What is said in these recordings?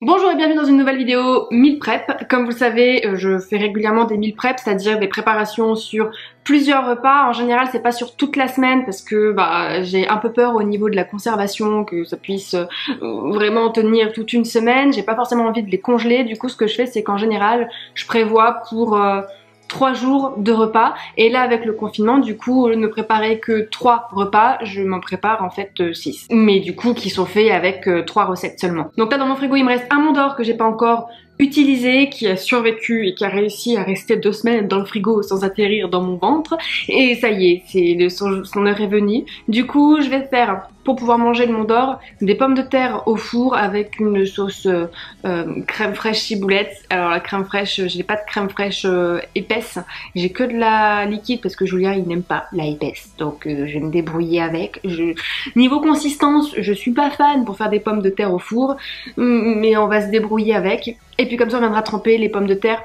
Bonjour et bienvenue dans une nouvelle vidéo meal prep. Comme vous le savez, je fais régulièrement des meal prep, c'est-à-dire des préparations sur plusieurs repas. En général, c'est pas sur toute la semaine parce que j'ai un peu peur au niveau de la conservation, que ça puisse vraiment tenir toute une semaine. J'ai pas forcément envie de les congeler. Du coup, ce que je fais, c'est qu'en général, je prévois pour 3 jours de repas, et là avec le confinement, du coup, ne préparer que 3 repas, je m'en prépare en fait 6, mais du coup qui sont faits avec 3 recettes seulement. Donc là dans mon frigo il me reste un Mont d'Or que j'ai pas encore utilisé, qui a survécu et qui a réussi à rester 2 semaines dans le frigo sans atterrir dans mon ventre, et ça y est, son heure est venue. Du coup je vais faire, pour pouvoir manger le Mont d'Or, des pommes de terre au four avec une sauce crème fraîche ciboulette. Alors la crème fraîche, j'ai pas de crème fraîche épaisse, j'ai que de la liquide parce que Julien il n'aime pas la épaisse, donc je vais me débrouiller avec. Niveau consistance, je suis pas fan pour faire des pommes de terre au four, mais on va se débrouiller avec. Et puis comme ça on viendra tremper les pommes de terre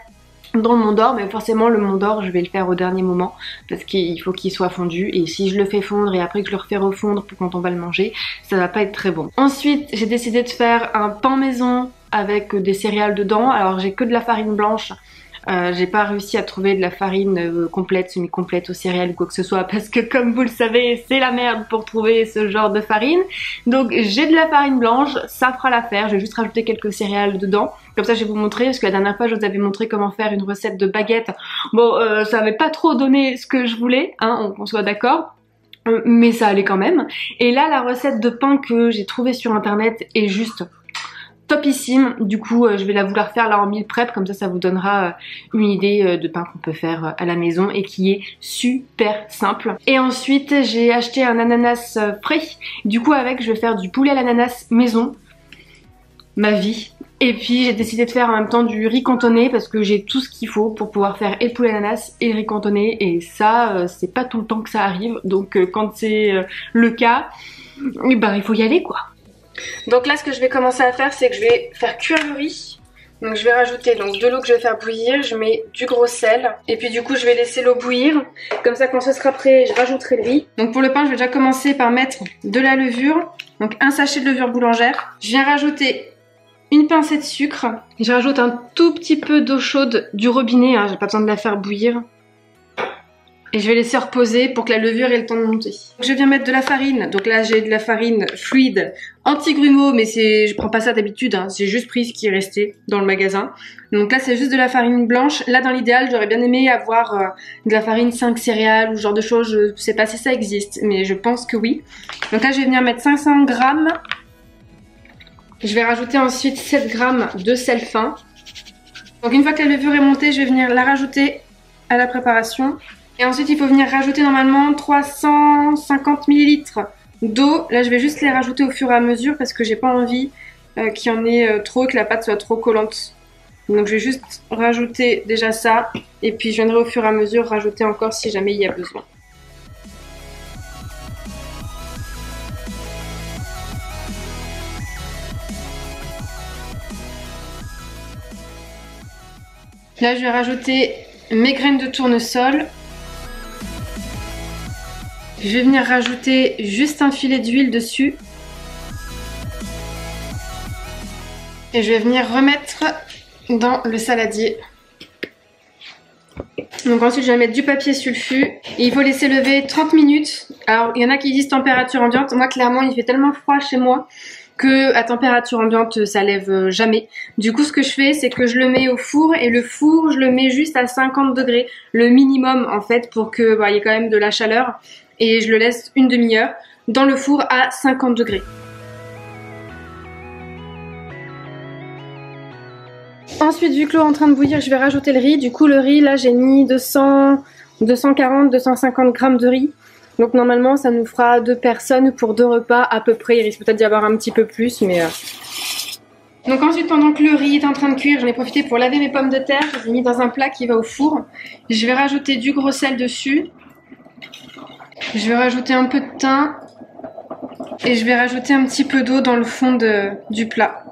dans le Mont d'Or, mais forcément le Mont d'Or je vais le faire au dernier moment parce qu'il faut qu'il soit fondu, et si je le fais fondre et après que je le refais refondre pour quand on va le manger, ça va pas être très bon. Ensuite j'ai décidé de faire un pain maison avec des céréales dedans. Alors j'ai que de la farine blanche. J'ai pas réussi à trouver de la farine complète, semi-complète aux céréales ou quoi que ce soit parce que comme vous le savez c'est la merde pour trouver ce genre de farine. Donc j'ai de la farine blanche, ça fera l'affaire, je vais juste rajouter quelques céréales dedans. Comme ça je vais vous montrer, parce que la dernière fois je vous avais montré comment faire une recette de baguette. Bon ça avait pas trop donné ce que je voulais, hein, on soit d'accord. Mais ça allait quand même. Et là la recette de pain que j'ai trouvée sur internet est juste topissime. Du coup je vais la vouloir faire là en meal prep, comme ça vous donnera une idée de pain qu'on peut faire à la maison et qui est super simple. Et ensuite j'ai acheté un ananas frais, du coup avec je vais faire du poulet à l'ananas maison, ma vie. Et puis j'ai décidé de faire en même temps du riz cantonné parce que j'ai tout ce qu'il faut pour pouvoir faire et le poulet à l'ananas et le riz cantonné, et ça c'est pas tout le temps que ça arrive, donc quand c'est le cas, il faut y aller quoi. Donc là ce que je vais commencer à faire, c'est que je vais faire cuire le riz. Donc je vais rajouter de l'eau que je vais faire bouillir, je mets du gros sel, et puis du coup je vais laisser l'eau bouillir. Comme ça quand ce sera prêt, je rajouterai le riz. Donc pour le pain je vais déjà commencer par mettre de la levure, donc un sachet de levure boulangère. Je viens rajouter une pincée de sucre, je rajoute un tout petit peu d'eau chaude du robinet, hein, j'ai pas besoin de la faire bouillir. Et je vais laisser reposer pour que la levure ait le temps de monter. Je viens mettre de la farine. Donc là j'ai de la farine fluide anti-grumeaux, mais je prends pas ça d'habitude, hein. C'est juste pris ce qui est resté dans le magasin. Donc là c'est juste de la farine blanche. Là dans l'idéal j'aurais bien aimé avoir de la farine 5 céréales ou ce genre de choses. Je sais pas si ça existe, mais je pense que oui. Donc là je vais venir mettre 500 grammes. Je vais rajouter ensuite 7 grammes de sel fin. Donc une fois que la levure est montée, je vais venir la rajouter à la préparation. Et ensuite il faut venir rajouter normalement 350 ml d'eau. Là je vais juste les rajouter au fur et à mesure parce que j'ai pas envie qu'il y en ait trop, que la pâte soit trop collante. Donc je vais juste rajouter déjà ça, et puis je viendrai au fur et à mesure rajouter encore si jamais il y a besoin. Là je vais rajouter mes graines de tournesol. Je vais venir rajouter juste un filet d'huile dessus. Et je vais venir remettre dans le saladier. Donc ensuite je vais mettre du papier sulfu. Et il faut laisser lever 30 minutes. Alors il y en a qui disent température ambiante. Moi clairement il fait tellement froid chez moi que à température ambiante ça lève jamais. Du coup ce que je fais c'est que je le mets au four, et le four je le mets juste à 50 degrés. Le minimum en fait pour que il y ait quand même de la chaleur. Et je le laisse une demi-heure dans le four à 50 degrés. Ensuite, vu que l'eau est en train de bouillir, je vais rajouter le riz. Du coup, le riz, là, j'ai mis 240-250 grammes de riz. Donc normalement, ça nous fera 2 personnes pour 2 repas à peu près. Il risque peut-être d'y avoir un petit peu plus, mais... Donc ensuite, pendant que le riz est en train de cuire, j'en ai profité pour laver mes pommes de terre. Je les ai mis dans un plat qui va au four. Je vais rajouter du gros sel dessus. Je vais rajouter un peu de thym et je vais rajouter un petit peu d'eau dans le fond du plat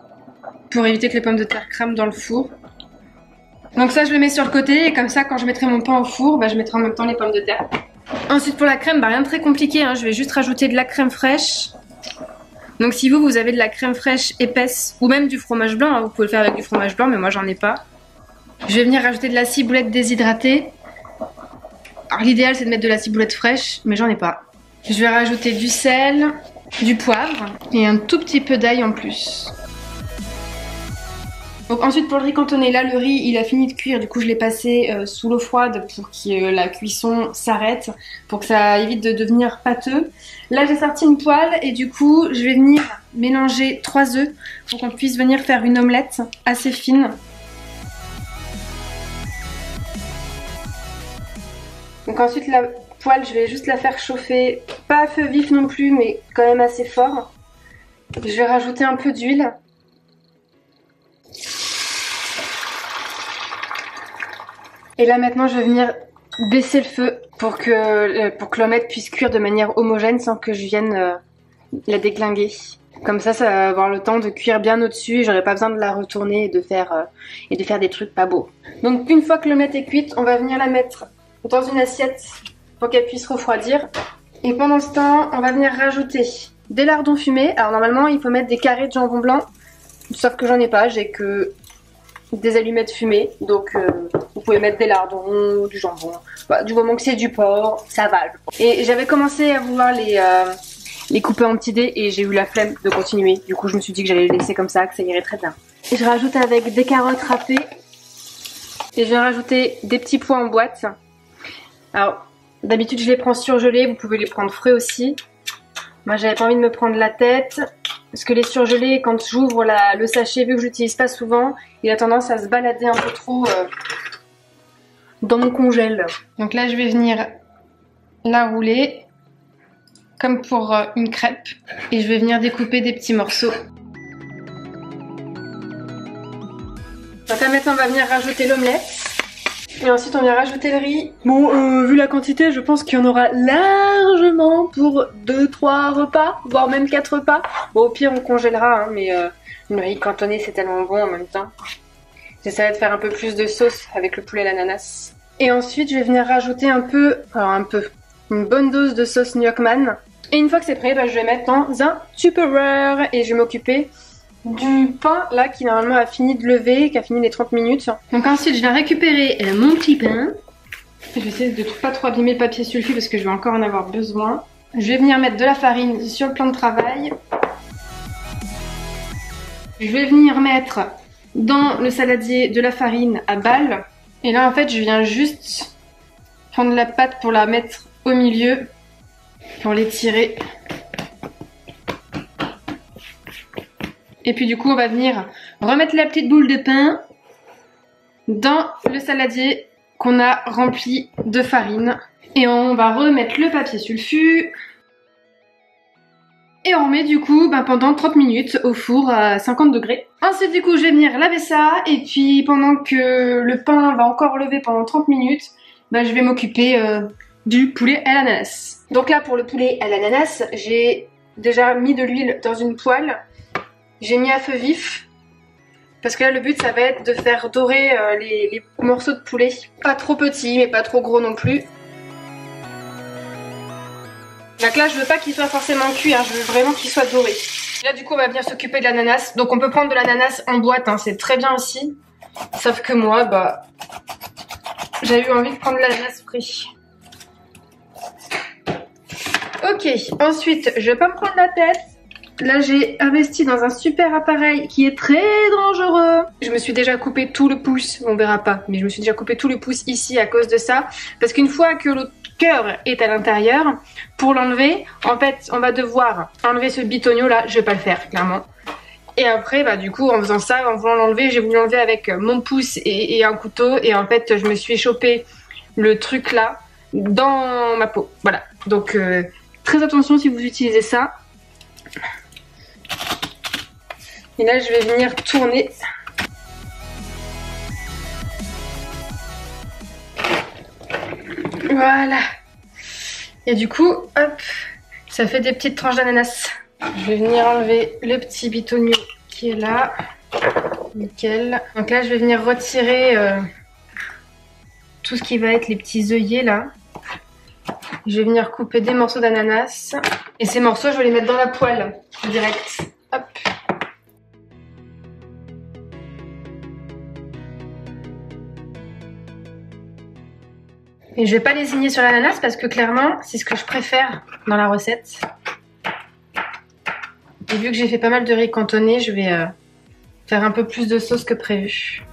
pour éviter que les pommes de terre crament dans le four. Donc ça je le mets sur le côté, et comme ça quand je mettrai mon pain au four, je mettrai en même temps les pommes de terre. Ensuite pour la crème, rien de très compliqué, hein. Je vais juste rajouter de la crème fraîche, Donc si vous avez de la crème fraîche épaisse ou même du fromage blanc, hein, vous pouvez le faire avec du fromage blanc, mais moi j'en ai pas. Je vais venir rajouter de la ciboulette déshydratée. Alors l'idéal c'est de mettre de la ciboulette fraîche, mais j'en ai pas. Je vais rajouter du sel, du poivre et un tout petit peu d'ail en plus. Donc ensuite pour le riz cantonné, là le riz il a fini de cuire, du coup je l'ai passé sous l'eau froide pour que la cuisson s'arrête, pour que ça évite de devenir pâteux. Là j'ai sorti une poêle et du coup je vais venir mélanger 3 œufs pour qu'on puisse venir faire une omelette assez fine. Donc ensuite la poêle je vais juste la faire chauffer, pas à feu vif non plus mais quand même assez fort. Je vais rajouter un peu d'huile. Et là maintenant je vais venir baisser le feu pour que l'omelette puisse cuire de manière homogène sans que je vienne la déglinguer. Comme ça va avoir le temps de cuire bien au-dessus et j'aurai pas besoin de la retourner et de faire des trucs pas beaux. Donc une fois que l'omelette est cuite, on va venir la mettre dans une assiette pour qu'elle puisse refroidir. Et pendant ce temps, on va venir rajouter des lardons fumés. Alors normalement il faut mettre des carrés de jambon blanc, sauf que j'en ai pas, j'ai que des allumettes fumées, donc vous pouvez mettre des lardons, du jambon, bah, du moment que c'est du porc, ça va. Et j'avais commencé à vouloir les couper en petits dés et j'ai eu la flemme de continuer, du coup je me suis dit que j'allais les laisser comme ça, que ça irait très bien. Et je rajoute avec des carottes râpées et je vais rajouter des petits pois en boîte. Alors d'habitude je les prends surgelés, vous pouvez les prendre frais aussi. Moi j'avais pas envie de me prendre la tête. Parce que les surgelés, quand j'ouvre le sachet, vu que je l'utilise pas souvent, il a tendance à se balader un peu trop dans mon congèle. Donc là, je vais venir la rouler comme pour une crêpe. Et je vais venir découper des petits morceaux. Donc là, maintenant, on va venir rajouter l'omelette. Et ensuite, on vient rajouter le riz. Bon, vu la quantité, je pense qu'il y en aura largement pour 2-3 repas, voire même 4 repas. Bon, au pire, on congélera, hein, mais le riz cantonné, c'est tellement bon en même temps. J'essaierai de faire un peu plus de sauce avec le poulet à l'ananas. Et ensuite, je vais venir rajouter une bonne dose de sauce Nyokman. Et une fois que c'est prêt, bah, je vais mettre dans un Tupperware et je vais m'occuper du pain là qui normalement a fini de lever, qui a fini les 30 minutes. Donc ensuite je vais récupérer mon petit pain. Je vais essayer de pas trop abîmer le papier sulfite parce que je vais encore en avoir besoin. Je vais venir mettre de la farine sur le plan de travail. Je vais venir mettre dans le saladier de la farine à balles. Et là en fait je viens juste prendre la pâte pour la mettre au milieu, pour l'étirer. Et puis du coup on va venir remettre la petite boule de pain dans le saladier qu'on a rempli de farine. Et on va remettre le papier sulfu. Et on remet du coup pendant 30 minutes au four à 50 degrés. Ensuite du coup je vais venir laver ça. Et puis pendant que le pain va encore lever pendant 30 minutes, je vais m'occuper du poulet à l'ananas. Donc là pour le poulet à l'ananas, j'ai déjà mis de l'huile dans une poêle. J'ai mis à feu vif parce que là le but ça va être de faire dorer les morceaux de poulet. Pas trop petits mais pas trop gros non plus. Donc là je veux pas qu'il soit forcément cuit, hein, je veux vraiment qu'il soit doré. Là du coup on va venir s'occuper de l'ananas. Donc on peut prendre de l'ananas en boîte, hein, c'est très bien aussi. Sauf que moi j'avais eu envie de prendre de l'ananas frit. Ok, ensuite je vais pas me prendre la tête. Là j'ai investi dans un super appareil qui est très dangereux. Je me suis déjà coupé tout le pouce, on verra pas, mais je me suis déjà coupé tout le pouce ici à cause de ça. Parce qu'une fois que le cœur est à l'intérieur, pour l'enlever, en fait on va devoir enlever ce bitonio là, je vais pas le faire clairement. Et après du coup en faisant ça, en voulant l'enlever, j'ai voulu l'enlever avec mon pouce et un couteau. Et en fait je me suis chopé le truc là dans ma peau. Voilà, donc très attention si vous utilisez ça. Et là je vais venir tourner. Voilà. Et du coup, hop, ça fait des petites tranches d'ananas. Je vais venir enlever le petit bitonio qui est là. Nickel. Donc là je vais venir retirer tout ce qui va être les petits œillets là. Je vais venir couper des morceaux d'ananas. Et ces morceaux, je vais les mettre dans la poêle, direct. Hop. Et je vais pas lésigner sur l'ananas parce que clairement, c'est ce que je préfère dans la recette. Et vu que j'ai fait pas mal de riz cantonné, je vais faire un peu plus de sauce que prévu.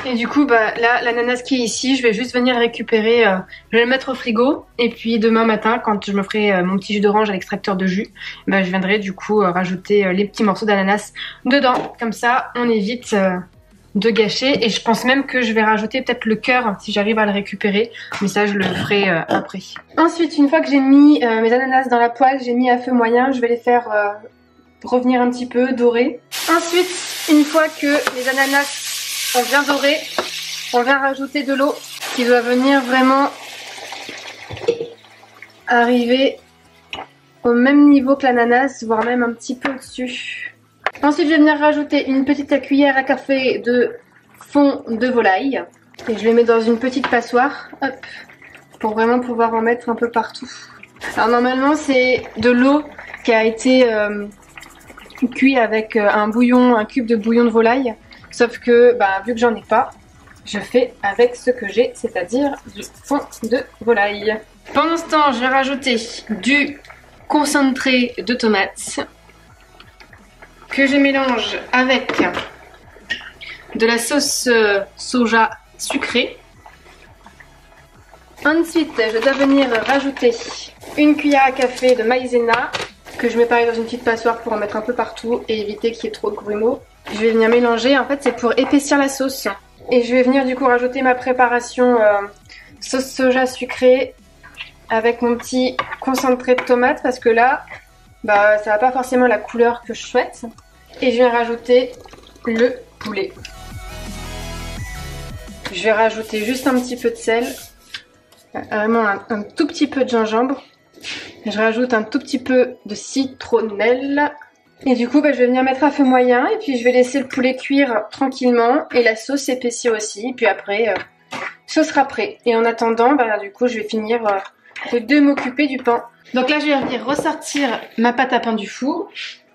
Et du coup, bah, là, l'ananas qui est ici, je vais juste venir récupérer, je vais le mettre au frigo. Et puis demain matin, quand je me ferai mon petit jus d'orange à l'extracteur de jus, bah, je viendrai du coup rajouter les petits morceaux d'ananas dedans. Comme ça, on évite de gâcher. Et je pense même que je vais rajouter peut-être le cœur si j'arrive à le récupérer. Mais ça, je le ferai après. Ensuite, une fois que j'ai mis mes ananas dans la poêle, j'ai mis à feu moyen, je vais les faire revenir un petit peu, dorer. Ensuite, une fois que les ananas ont bien doré, on vient rajouter de l'eau qui doit venir vraiment arriver au même niveau que l'ananas, voire même un petit peu au-dessus. Ensuite, je vais venir rajouter une petite cuillère à café de fond de volaille. Et je les mets dans une petite passoire, hop, pour vraiment pouvoir en mettre un peu partout. Alors normalement, c'est de l'eau qui a été cuite avec un bouillon, un cube de bouillon de volaille. Sauf que, bah, vu que j'en ai pas, je fais avec ce que j'ai, c'est-à-dire du fond de volaille. Pendant ce temps, je vais rajouter du concentré de tomates que je mélange avec de la sauce soja sucrée. Ensuite, je dois venir rajouter une cuillère à café de maïzena que je mets pareil dans une petite passoire pour en mettre un peu partout et éviter qu'il y ait trop de grumeaux. Je vais venir mélanger, en fait c'est pour épaissir la sauce. Et je vais venir du coup rajouter ma préparation sauce soja sucrée avec mon petit concentré de tomate parce que là, bah, ça n'a pas forcément la couleur que je souhaite. Et je vais rajouter le poulet. Je vais rajouter juste un petit peu de sel, vraiment un tout petit peu de gingembre. Je rajoute un tout petit peu de citronnelle. Et du coup, bah, je vais venir mettre à feu moyen et puis je vais laisser le poulet cuire tranquillement et la sauce s'épaissir aussi. Et puis après, ce sera prêt. Et en attendant, bah, du coup, je vais finir de m'occuper du pain. Donc là, je vais venir ressortir ma pâte à pain du four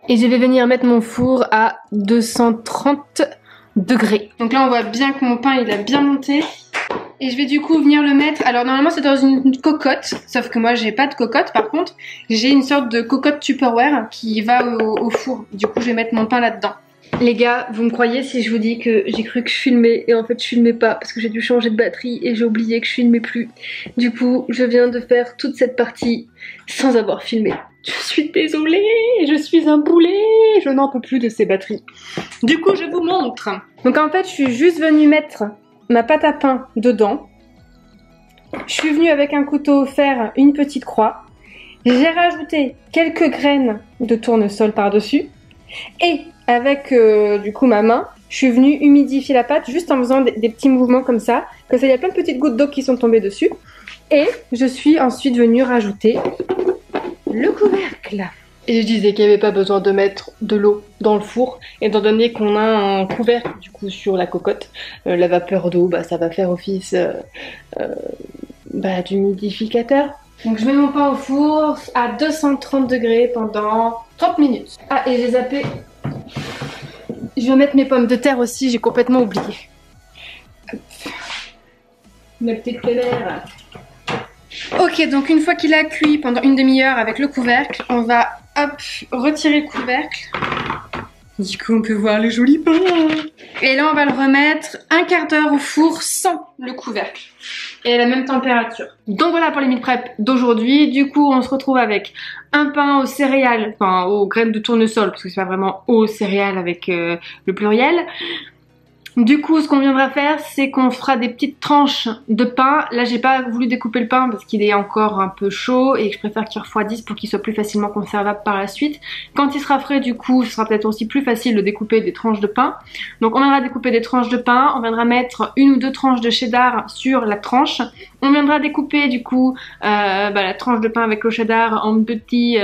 et je vais venir mettre mon four à 230 degrés. Donc là, on voit bien que mon pain, il a bien monté. Et je vais du coup venir le mettre, alors normalement c'est dans une cocotte, sauf que moi j'ai pas de cocotte, par contre j'ai une sorte de cocotte Tupperware qui va au four, du coup je vais mettre mon pain là-dedans. Les gars, vous me croyez si je vous dis que j'ai cru que je filmais et en fait je filmais pas parce que j'ai dû changer de batterie et j'ai oublié que je filmais plus. Du coup je viens de faire toute cette partie sans avoir filmé. Je suis désolée, je suis un boulet, je n'en peux plus de ces batteries. Du coup je vous montre. Donc en fait je suis juste venue mettre ma pâte à pain dedans. Je suis venue avec un couteau faire une petite croix. J'ai rajouté quelques graines de tournesol par-dessus. Et avec du coup ma main, je suis venue humidifier la pâte juste en faisant des petits mouvements comme ça. Comme ça, il y a plein de petites gouttes d'eau qui sont tombées dessus. Et je suis ensuite venue rajouter le couvercle. Et je disais qu'il n'y avait pas besoin de mettre de l'eau dans le four, étant donné qu'on a un couvercle du coup sur la cocotte. La vapeur d'eau, bah, ça va faire office d'humidificateur. Donc je mets mon pain au four à 230 degrés pendant 30 minutes. Ah, et j'ai zappé. Je vais mettre mes pommes de terre aussi, j'ai complètement oublié. Hop. Ma petite pellère. Ok, donc une fois qu'il a cuit pendant une demi-heure avec le couvercle, on va hop, retirer le couvercle. Du coup, on peut voir le joli pain. Et là, on va le remettre un quart d'heure au four sans le couvercle. Et à la même température. Donc voilà pour les meal prep d'aujourd'hui. Du coup, on se retrouve avec un pain aux céréales, enfin aux graines de tournesol, parce que c'est pas vraiment aux céréales avec le pluriel. Du coup, ce qu'on viendra faire, c'est qu'on fera des petites tranches de pain. Là, j'ai pas voulu découper le pain parce qu'il est encore un peu chaud et que je préfère qu'il refroidisse pour qu'il soit plus facilement conservable par la suite. Quand il sera frais, du coup, ce sera peut-être aussi plus facile de découper des tranches de pain. Donc, on viendra découper des tranches de pain. On viendra mettre une ou deux tranches de cheddar sur la tranche. On viendra découper, du coup, la tranche de pain avec le cheddar en petits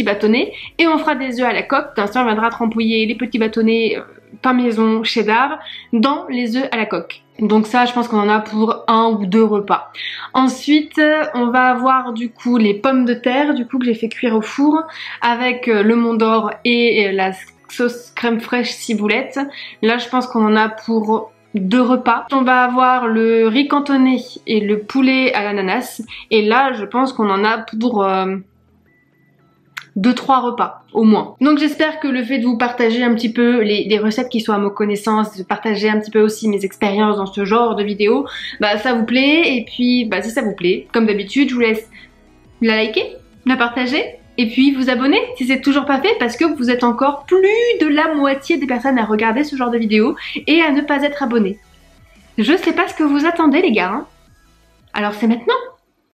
bâtonnets. Et on fera des œufs à la coque. Comme ça, on viendra trempouiller les petits bâtonnets pain maison cheddar dans les œufs à la coque. Donc ça, je pense qu'on en a pour 1 ou 2 repas. Ensuite, on va avoir du coup les pommes de terre, du coup que j'ai fait cuire au four avec le Mont d'Or et la sauce crème fraîche ciboulette. Là, je pense qu'on en a pour 2 repas. On va avoir le riz cantonné et le poulet à l'ananas. Et là, je pense qu'on en a pour 2-3 repas au moins. Donc j'espère que le fait de vous partager un petit peu les recettes qui sont à ma connaissance, de partager un petit peu aussi mes expériences dans ce genre de vidéos, bah ça vous plaît. Et puis bah si ça vous plaît, comme d'habitude, je vous laisse la liker, la partager et puis vous abonner si c'est toujours pas fait, parce que vous êtes encore plus de la moitié des personnes à regarder ce genre de vidéos et à ne pas être abonné. Je sais pas ce que vous attendez les gars, hein. Alors c'est maintenant.